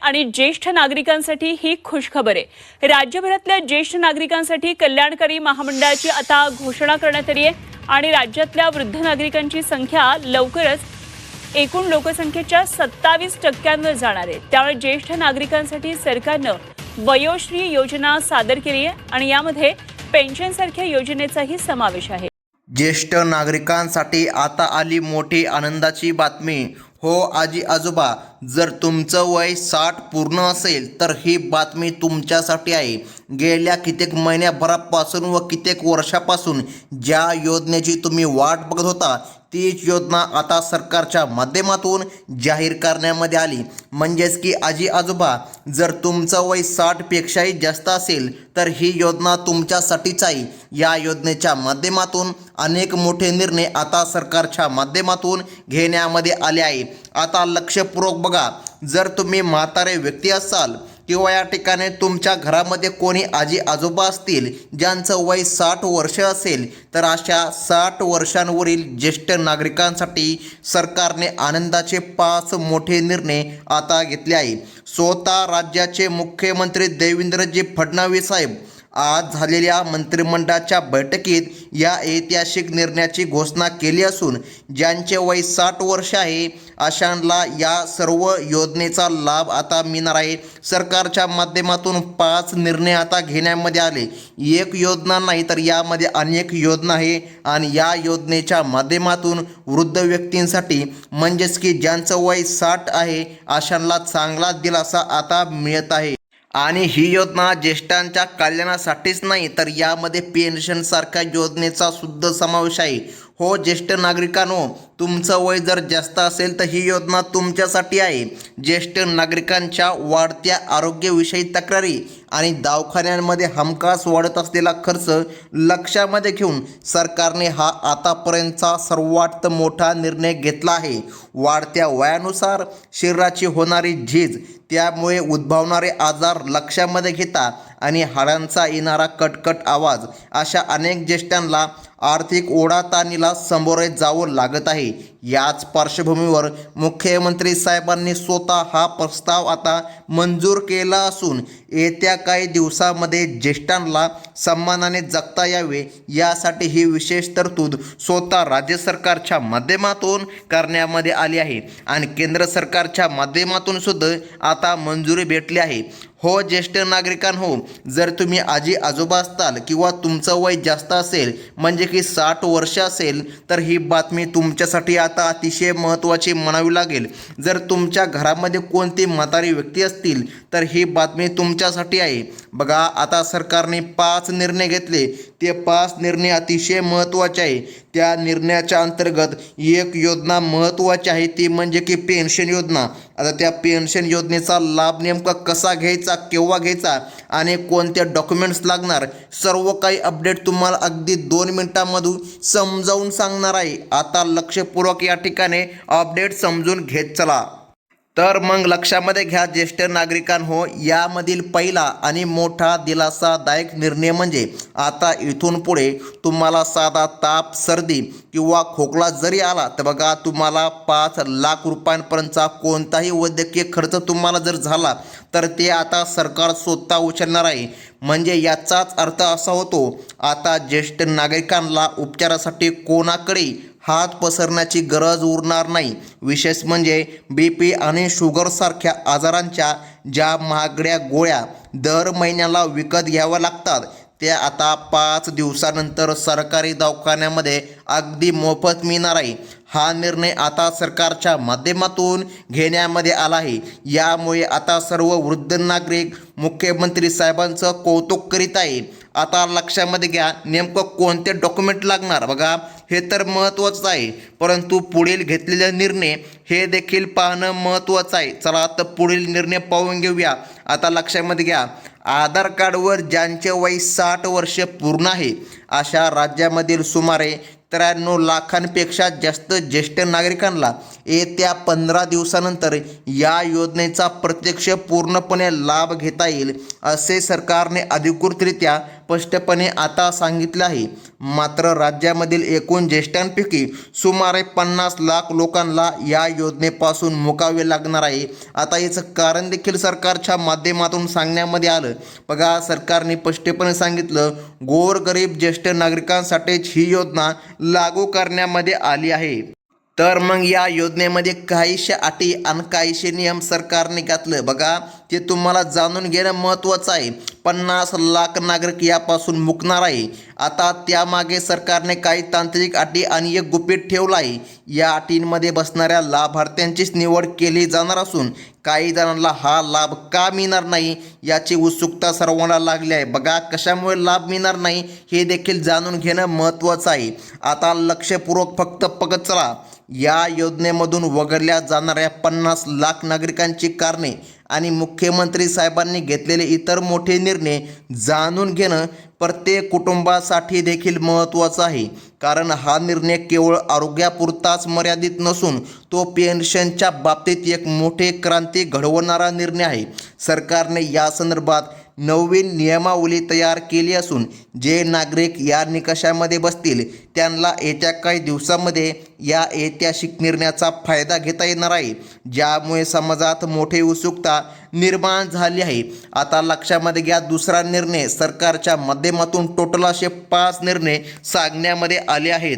आणि ज्येष्ठ नागरिकांसाठी ही खुशखबर आहे। राज्यभरातल्या ज्येष्ठ नागरिकांसाठी कल्याणकारी महामंडळाची आता घोषणा करण्यात आली आहे आणि राज्यातल्या वृद्ध नागरिकांची संख्या लवकरच एकूण लोकसंख्येच्या 27% जाणार आहे। त्यामुळे ज्येष्ठ नागरिकांसाठी सरकारनं वयोश्री योजना सादर केली आहे आणि यामध्ये पेन्शनसारख्या योजनेचाही समावेश आहे। ज्येष्ठ नागरिकांसाठी आता आली मोठी आनंदाची बातमी। हो आजी आजोबा, जर तुमचं वय 60 पूर्ण असेल तर ही बातमी तुमच्यासाठी आहे। गेल्या कित्येक महिन्याभरापासून व कित्येक वर्षापासून ज्या योजनेची तुम्ही वाट बघत होता तीच योजना आता सरकारच्या माध्यमातून जाहीर करण्यामध्ये आली। म्हणजेच की आजी आजोबा, जर तुमचं वय 60पेक्षाही जास्त असेल तर ही योजना तुमच्यासाठीच आहे। या योजनेच्या माध्यमातून अनेक मोठे निर्णय आता सरकारच्या माध्यमातून घेण्यामध्ये आले आहे। आता लक्षपूर्वक बघा, जर तुम्ही म्हातारे व्यक्ती असाल किंवा या ठिकाणी तुमच्या घरामध्ये कोणी आजी आजोबा असतील ज्यांचं वय 60 वर्ष असेल तर अशा 60 वर्षांवरील ज्येष्ठ नागरिकांसाठी सरकारने आनंदाचे 5 मोठे निर्णय आता घेतले आहे। स्वतः राज्याचे मुख्यमंत्री देवेंद्रजी फडणवीस साहेब आज झालेल्या मंत्रिमंडळाच्या बैठकीत या ऐतिहासिक निर्णयाची घोषणा केली असून ज्यांचे वय 60 वर्ष आहे अशांना या सर्व योजनेचा लाभ आता मिळणार आहे। सरकारच्या माध्यमातून 5 निर्णय आता घेण्यामध्ये आले। एक योजना नाही तर यामध्ये अनेक योजना आहे आणि या योजनेच्या माध्यमातून वृद्ध व्यक्तींसाठी म्हणजेच की ज्यांचं वय 60 आहे अशांना चांगला दिलासा आता मिळत आहे। आणि ही योजना ज्येष्ठांच्या कल्याणासाठीच नाही तर यामध्ये पेन्शनसारख्या योजनेचा सुद्धा समावेश आहे। हो ज्येष्ठ नागरिकांनो, तुमचं वय जर जास्त असेल तर ही योजना तुमच्यासाठी आहे। ज्येष्ठ नागरिकांच्या वाढत्या आरोग्यविषयी तक्रारी आणि दवाखान्यांमध्ये हमखास वाढत असलेला खर्च लक्षामध्ये घेऊन सरकारने हा आतापर्यंतचा सर्वात मोठा निर्णय घेतला आहे। वाढत्या वयानुसार शरीराची होणारी झीज, त्यामुळे उद्भवणारे आजार लक्षामध्ये घेता आणि हाडांचा येणारा कटकट आवाज अशा अनेक ज्येष्ठांना आर्थिक ओढाताणीला सामोरे जावं लागत आहे। याच पार्श्वभूमीवर मुख्यमंत्री साहेबांनी स्वतः हा प्रस्ताव आता मंजूर केला असून येत्या काही दिवसामध्ये ज्येष्ठांना सन्मानाने जगता यावे यासाठी ही विशेष तरतूद स्वतः राज्य सरकारच्या माध्यमातून करण्यामध्ये आली आहे आणि केंद्र सरकारच्या माध्यमातून सुद्धा आता मंजुरी भेटली आहे। हो ज्येष्ठ नागरिकांनो, जर तुम्ही आजी आजोबा असताल किंवा तुमचं वय जास्त असेल म्हणजे की 60 वर्ष असेल तर ही बातमी तुमच्यासाठी आता अतिशय महत्त्वाची म्हणावी लागेल। जर तुमच्या घरामध्ये कोणती म्हातारी व्यक्ती असतील तर ही बातमी तुमच्यासाठी आहे। बघा, आता सरकारने 5 निर्णय घेतले, ते 5 निर्णय अतिशय महत्त्वाचे आहे। त्या निर्णयाच्या अंतर्गत एक योजना महत्त्वाची आहे ती म्हणजे की पेन्शन योजना। आता त्या पेन्शन योजनेचा लाभ नेमका कसा घ्यायचा, केव्हा घ्यायचा आणि कोणते डॉक्युमेंट्स लागणार, सर्व काही अपडेट तुम्हाला अगदी 2 मिनिटांमध्ये समजावून सांगणार आहे। आता लक्षपूर्वक या ठिकाणी अपडेट समजून घेत चला। तर मग लक्षामध्ये घ्या ज्येष्ठ नागरिकांनो, यामधील पहिला आणि मोठा दिलासादायक निर्णय म्हणजे आता इथून पुढे तुम्हाला साधा ताप, सर्दी किंवा खोकला जरी आला तर बघा, तुम्हाला 5 लाख रुपयांपर्यंतचा कोणताही वैद्यकीय खर्च तुम्हाला जर झाला तर ते आता सरकार स्वतः उचलणार आहे। म्हणजे याचाच अर्थ असा होतो, आता ज्येष्ठ नागरिकांना उपचारासाठी कोणाकडे हात पसरण्याची गरज उरणार नाही। विशेष म्हणजे BP आणि शुगरसारख्या आजारांच्या ज्या महागड्या गोळ्या दर महिन्याला विकत घ्याव्या लागतात त्या आता 5 दिवसानंतर सरकारी दवाखान्यामध्ये अगदी मोफत मिळणार आहे। हा निर्णय आता सरकारच्या माध्यमातून घेण्यामध्ये आला आहे। यामुळे आता सर्व वृद्ध नागरिक मुख्यमंत्री साहेबांचं कौतुक करीत आहे। आता लक्षामध्ये घ्या, नेमकं कोणते डॉक्युमेंट लागणार, बघा हे तर महत्त्वाचं आहे, परंतु पुढील घेतलेले निर्णय हे देखील पाहणं महत्त्वाचं आहे। चला तर पुढील निर्णय पाहून घेऊया। आता लक्षामध्ये घ्या, आधार कार्डवर ज्यांचे वय 60 वर्ष पूर्ण आहे अशा राज्यामधील सुमारे 93 लाखांपेक्षा जास्त ज्येष्ठ नागरिकांना येत्या 15 दिवसानंतर या योजनेचा प्रत्यक्ष पूर्णपणे लाभ घेता येईल असे सरकारने अधिकृतरित्या स्पष्टपणे आता सांगितले आहे. मात्र राज्यामधील एकूण ज्येष्ठांपैकी सुमारे 50 लाख लोकांना या योजनेपासून मुकावे लागणार आहे. आता याचं कारण देखील सरकारच्या माध्यमातून सांगण्यामध्ये आलं. बघा, सरकारने स्पष्टपणे सांगितलं, गोरगरीब ज्येष्ठ नागरिकांसाठीच ही योजना लागू करण्यामध्ये आली आहे. तर मग या योजनेमध्ये काहीशे अटी आणि काहीशे नियम सरकारने घातलं. बघा, ते तुम्हाला जाणून घेणं महत्त्वाचं आहे. 50 लाख नागरिक यापासून मुकणार आहे. आता त्यामागे सरकारने काही तांत्रिक अटी आणि एक गुपित ठेवलं आहे. या अटींमध्ये बसणाऱ्या लाभार्थ्यांचीच निवड केली जाणार असून काही जणांना हा लाभ का मिळणार नाही याची उत्सुकता सर्वांना लागली आहे. बघा, कशामुळे लाभ मिळणार नाही हे देखील जाणून घेणं महत्त्वाचं आहे. आता लक्षपूर्वक फक्त बघत चला. या योजनेमधून वगळल्या जाणाऱ्या 50 लाख नागरिकांची कारणे आणि मुख्यमंत्री साहेबांनी घेतलेले इतर मोठे निर्णय जाणून घेणं प्रत्येक कुटुंबासाठी देखील महत्त्वाचं आहे. कारण हा निर्णय केवळ आरोग्यापुरताच मर्यादित नसून तो पेन्शनच्या बाबतीत एक मोठे क्रांती घडवणारा निर्णय आहे. सरकारने या संदर्भात नवीन नियमावली तयार केली असून जे नागरिक या निकषामध्ये बसतील त्यांना येत्या काही दिवसांमध्ये या ऐतिहासिक निर्णयाचा फायदा घेता येणार आहे, ज्यामुळे समाजात मोठी उत्सुकता निर्माण झाली आहे. आता लक्षामध्ये घ्या, दुसरा निर्णय सरकारच्या माध्यमातून टोटल असे 5 निर्णय सांगण्यामध्ये आले आहेत.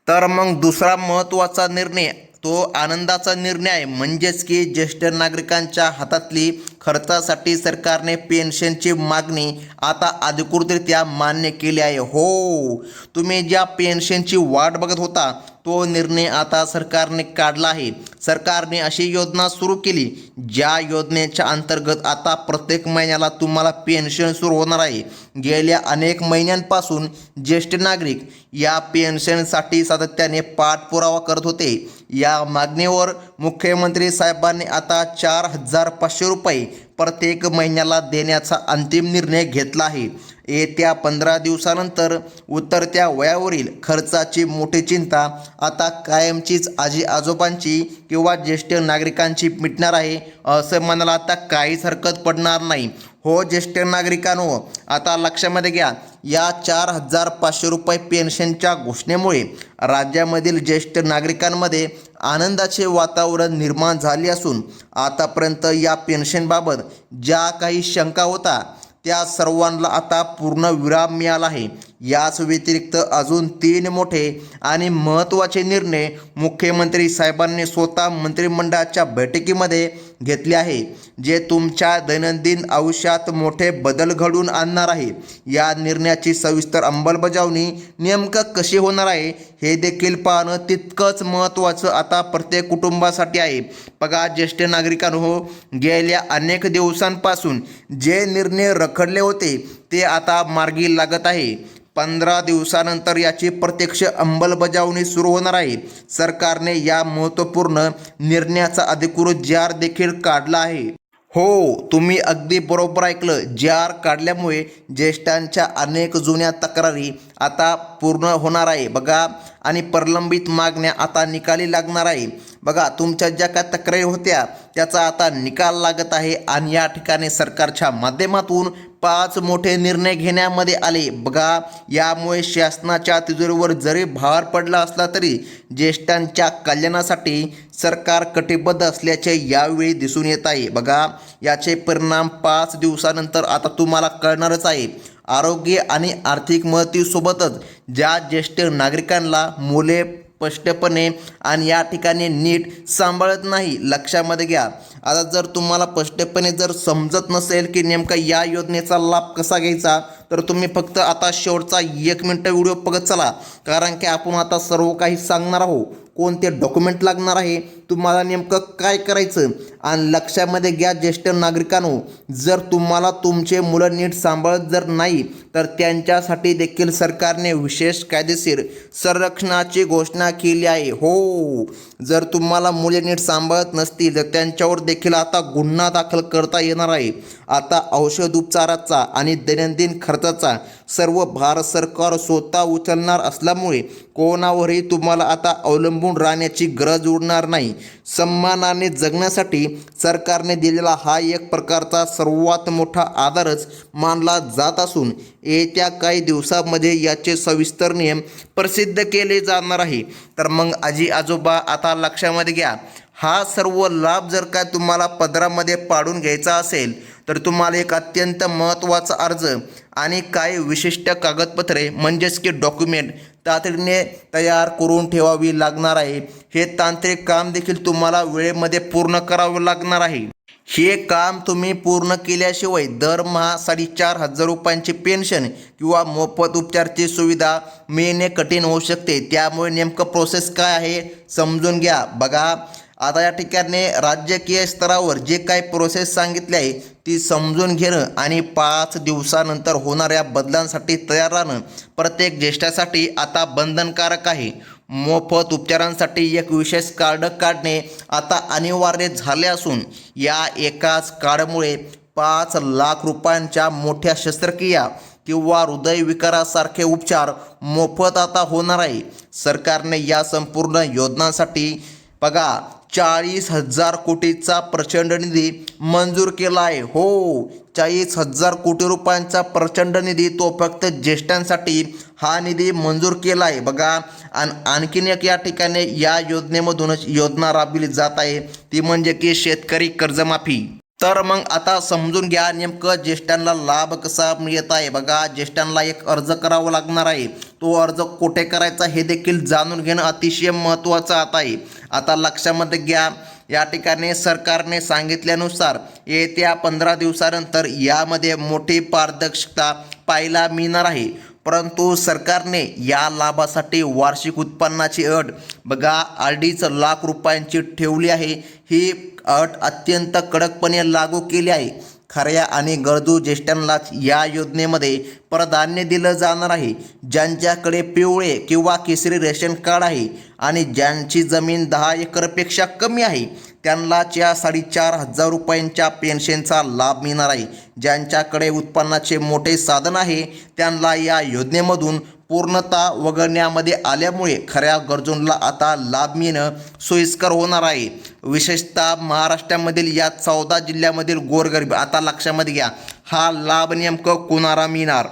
तर मग दुसरा महत्त्वाचा निर्णय तो आनंदाचा निर्णय आहे. म्हणजेच की ज्येष्ठ नागरिकांच्या हातातली खर्चासाठी सरकारने पेन्शनची मागणी आता अधिकृतरित्या मान्य केली आहे. हो, तुम्ही ज्या पेन्शनची वाट बघत होता तो निर्णय आता सरकारने काढला आहे. सरकारने अशी योजना सुरू केली ज्या योजनेच्या अंतर्गत आता प्रत्येक महिन्याला तुम्हाला पेन्शन सुरू होणार आहे. गेल्या अनेक महिन्यांपासून ज्येष्ठ नागरिक या पेन्शनसाठी सातत्याने पाठपुरावा करत होते. या मागणीवर मुख्यमंत्री साहेबांनी आता 4,500 रुपये प्रत्येक महिन्याला देण्याचा अंतिम निर्णय घेतला आहे. येत्या 15 दिवसानंतर उतरत्या वयावरील खर्चाची मोठी चिंता आता कायमचीच आजी आजोबांची किंवा ज्येष्ठ नागरिकांची मिटणार आहे असं म्हणायला आता काहीच हरकत पडणार नाही. हो ज्येष्ठ नागरिकांनो, आता लक्षामध्ये घ्या, या 4,500 रुपये पेन्शनच्या घोषणेमुळे राज्यामधील ज्येष्ठ नागरिकांमध्ये आनंदाचे वातावरण निर्माण झाले असून आतापर्यंत या पेन्शनबाबत ज्या काही शंका होता त्या सर्वांना आता पूर्ण विराम मिळाला आहे. याच व्यतिरिक्त अजून 3 मोठे आणि महत्त्वाचे निर्णय मुख्यमंत्री साहेबांनी स्वतः मंत्रिमंडळाच्या बैठकीमध्ये घेतले आहे, जे तुमच्या दैनंदिन आयुष्यात मोठे बदल घडवून आणणार आहे. या निर्णयाची सविस्तर अंमलबजावणी नेमकं कशी होणार आहे हे देखील पाहणं तितकंच महत्त्वाचं आता प्रत्येक कुटुंबासाठी आहे. बघा ज्येष्ठ नागरिकांनो, गेल्या अनेक दिवसांपासून जे निर्णय रखडले होते ते आता मार्गी लागत आहे. 15 दिवसानंतर याची प्रत्यक्ष अंमलबजावणी सुरू होणार आहे. सरकारने या महत्त्वपूर्ण निर्णयाचा अधिकृत जार देखील काढला आहे. हो, तुम्ही अगदी बरोबर ऐकलं. जार काढल्यामुळे ज्येष्ठांच्या अनेक जुन्या तक्रारी आता पूर्ण होणार आहे. बघा, आणि प्रलंबित मागण्या आता निकाली लागणार आहे. बघा, तुमच्या ज्या काय तक्रारी होत्या त्याचा आता निकाल लागत आहे आणि या ठिकाणी सरकारच्या माध्यमातून 5 मोठे निर्णय घेण्यामध्ये आले. बघा, यामुळे शासनाच्या तिजोरीवर जरी भार पडला असला तरी ज्येष्ठांच्या कल्याणासाठी सरकार कटिबद्ध असल्याचे यावेळी दिसून येत आहे. बघा, याचे परिणाम 5 दिवसानंतर आता तुम्हाला कळणारच आहे. आरोग्य आणि आर्थिक मदतीसोबतच ज्या ज्येष्ठ नागरिकांना मुले स्पष्टपणे आणि या ठिकाणी नीट सांभाळत नाही, लक्षामध्ये घ्या. आता जर तुम्हाला स्पष्टपणे जर समजत नसेल की नेमका या योजनेचा लाभ कसा घ्यायचा, तर तुम्ही फक्त आता शेवटचा 1 मिनिट व्हिडिओ बघत चला. कारण की आपण आता सर्व काही सांगणार आहोत. कोणते डॉक्युमेंट लागणार आहे, तुम्हाला नेमकं काय करायचं. आणि लक्षामध्ये घ्या ज्येष्ठ नागरिकांनो, जर तुम्हाला तुमचे मुलं नीट सांभाळत जर नाही तर त्यांच्यासाठी देखील सरकारने विशेष कायदेशीर संरक्षणाची घोषणा केली आहे. हो, जर तुम्हाला मुले नीट सांभाळत नसतील तर त्यांच्यावर देखील आता गुन्हा दाखल करता येणार आहे. आता औषध उपचाराचा आणि दैनंदिन खर्चाचा सर्व भारत सरकार स्वतः उचलणार असल्यामुळे कोणावरही तुम्हाला आता अवलंबून राहण्याची गरज उरणार नाही. सन्मानाने जगण्यासाठी सरकारने दिलेला हा एक प्रकारचा सर्वात मोठा आधारच मानला जात असून येत्या काही दिवसांमध्ये याचे सविस्तर नियम प्रसिद्ध केले जाणार आहे। तर मग आजी आजोबा आता लक्षामध्ये घ्या, हा सर्व लाभ जर का तुम्हाला पदरामध्ये पाडून घ्यायचा असेल तर तुम्हाला एक अत्यंत महत्त्वाचा अर्ज आणि काही विशिष्ट कागदपत्रे म्हणजेच की डॉक्युमेंट तातडीने तयार करून ठेवावी लागणार आहे। हे तांत्रिक काम देखील तुम्हाला वेळेमध्ये पूर्ण करावे लागणार आहे। हे काम तुम्ही पूर्ण केल्याशिवाय दरमहा 4,500 रुपयांची पेन्शन किंवा मोफत उपचाराची सुविधा मिळणे कठीण होऊ शकते। त्यामुळे नेमकं प्रोसेस काय आहे समजून घ्या। बघा, आता या ठिकाणी राजकीय स्तरावर जे काही प्रोसेस सांगितले आहे ती समजून घेणं आणि 5 दिवसानंतर होणाऱ्या बदलांसाठी तयार राहणं प्रत्येक ज्येष्ठासाठी आता बंधनकारक आहे। मोफत उपचारांसाठी एक विशेष कार्ड काढणे आता अनिवार्य झाले असून या एकाच कार्डमुळे 5 लाख रुपयांच्या मोठ्या शस्त्रक्रिया किंवा हृदयविकारासारखे उपचार मोफत आता होणार आहे। सरकारने या संपूर्ण योजनांसाठी बघा 40,000 कोटीचा प्रचंड निधी मंजूर केला आहे। हो, 40,000 कोटी रुपयांचा प्रचंड निधी तो फक्त ज्येष्ठांसाठी हा निधी मंजूर केला आहे। बघा, आणखीन एक या ठिकाणी या योजनेमधूनच योजना राबविली जात आहे ती म्हणजे की शेतकरी कर्जमाफी। तर मग आता समजून घ्या नेमकं ज्येष्ठांना लाभ कसा मिळत आहे। बघा, ज्येष्ठांना एक अर्ज करावा लागणार आहे। तो अर्ज कुठे करायचा हे देखील जाणून घेणं अतिशय महत्त्वाचं आता आहे। आता लक्षामध्ये घ्या, या ठिकाणी सरकारने सांगितल्यानुसार येत्या 15 दिवसानंतर यामध्ये मोठी पारदर्शकता पाहायला मिळणार आहे। परंतु सरकारने या लाभासाठी वार्षिक उत्पन्नाची अट बघा 2.5 लाख रुपयांची ठेवली आहे। ही अट अत्यंत कडकपणे लागू केली आहे। खऱ्या आणि गरजू ज्येष्ठांनाच या योजनेमध्ये प्राधान्य दिलं जाणार आहे। ज्यांच्याकडे पिवळे किंवा केसरी रेशन कार्ड आहे आणि ज्यांची जमीन 10 एकरपेक्षा कमी आहे त्यांना 4,500 रुपयांच्या पेन्शनचा लाभ मिळणार आहे। ज्यांच्याकडे उत्पन्नाचे मोठे साधन आहे त्यांना या योजनेमधून पूर्णता वगळण्यामध्ये आल्यामुळे खऱ्या गरजूंना आता लाभ मिळणं सोयीस्कर होणार आहे। विशेषतः महाराष्ट्रामधील या 14 जिल्ह्यामधील गोरगरीब आता लक्षामध्ये घ्या, हा लाभ नेमकं कोणाला मिळणार।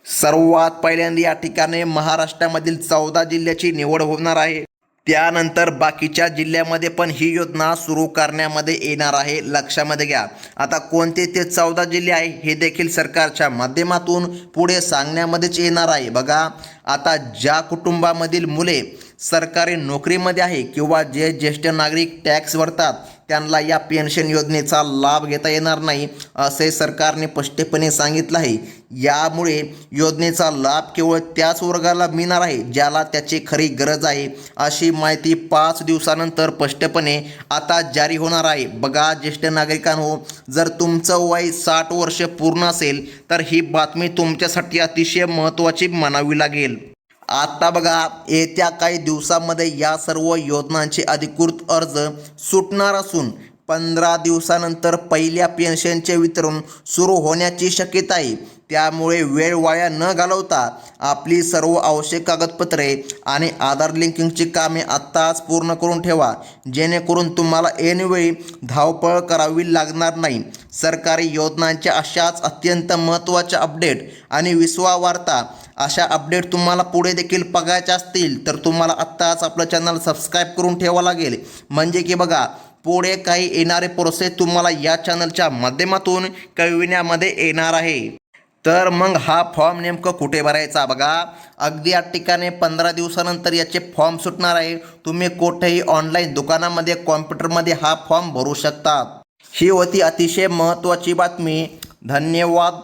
सर्वात पहिल्यांदा या ठिकाणी महाराष्ट्रामधील 14 जिल्ह्याची निवड होणार आहे। त्यानंतर बाकीच्या जिल्ह्यामध्ये पण ही योजना सुरू करण्यामध्ये येणार आहे। लक्षामध्ये घ्या, आता कोणते ते 14 जिल्हे आहे हे देखील सरकारच्या माध्यमातून पुढे सांगण्यामध्येच येणार आहे। बघा, आता ज्या कुटुंबामधील मुले सरकारी नोकरीमध्ये आहे किंवा जे ज्येष्ठ नागरिक टॅक्स भरतात त्यांना या पेन्शन योजनेचा लाभ घेता येणार नाही असे सरकारने स्पष्टपणे सांगितलं आहे। यामुळे योजनेचा लाभ केवळ त्याच वर्गाला मिळणार आहे ज्याला त्याची खरी गरज आहे अशी माहिती 5 दिवसानंतर स्पष्टपणे आता जारी होणार आहे। बघा ज्येष्ठ नागरिकांनो, जर तुमचं वय 60 वर्ष पूर्ण असेल तर ही बातमी तुमच्यासाठी अतिशय महत्त्वाची मानावी लागेल। आता बघा, येत्या काही दिवसांमध्ये या सर्व योजनांचे अधिकृत अर्ज सुटणार असून 15 दिवसानंतर पहिल्या पेन्शनचे वितरण सुरू होण्याची शक्यता आहे। त्यामुळे वेळ वाया न घालवता आपली सर्व आवश्यक कागदपत्रे आणि आधार लिंकिंगची कामे आत्ताच पूर्ण करून ठेवा, जेणेकरून तुम्हाला ऐनवेळी धावपळ करावी लागणार नाही। सरकारी योजनांच्या अशाच अत्यंत महत्त्वाच्या अपडेट आणि विश्वासार्हता अशा अपडेट तुम्हाला पुढे देखील बघायच्या असतील तर तुम्हाला आत्ताच आपलं चॅनल सबस्क्राईब करून ठेवावं लागेल, म्हणजे की बघा पुढे काही येणारे प्रोसेस तुम्हाला या चॅनलच्या माध्यमातून कळविण्यामध्ये येणार आहे। तर मग हा फॉर्म नेमकं कुठे भरायचा? बघा, अगदी या ठिकाणी 15 दिवसानंतर याचे फॉर्म सुटणार आहे। तुम्ही कुठेही ऑनलाईन दुकानामध्ये कॉम्प्युटरमध्ये हा फॉर्म भरू शकता। ही होती अतिशय महत्त्वाची बातमी। धन्यवाद।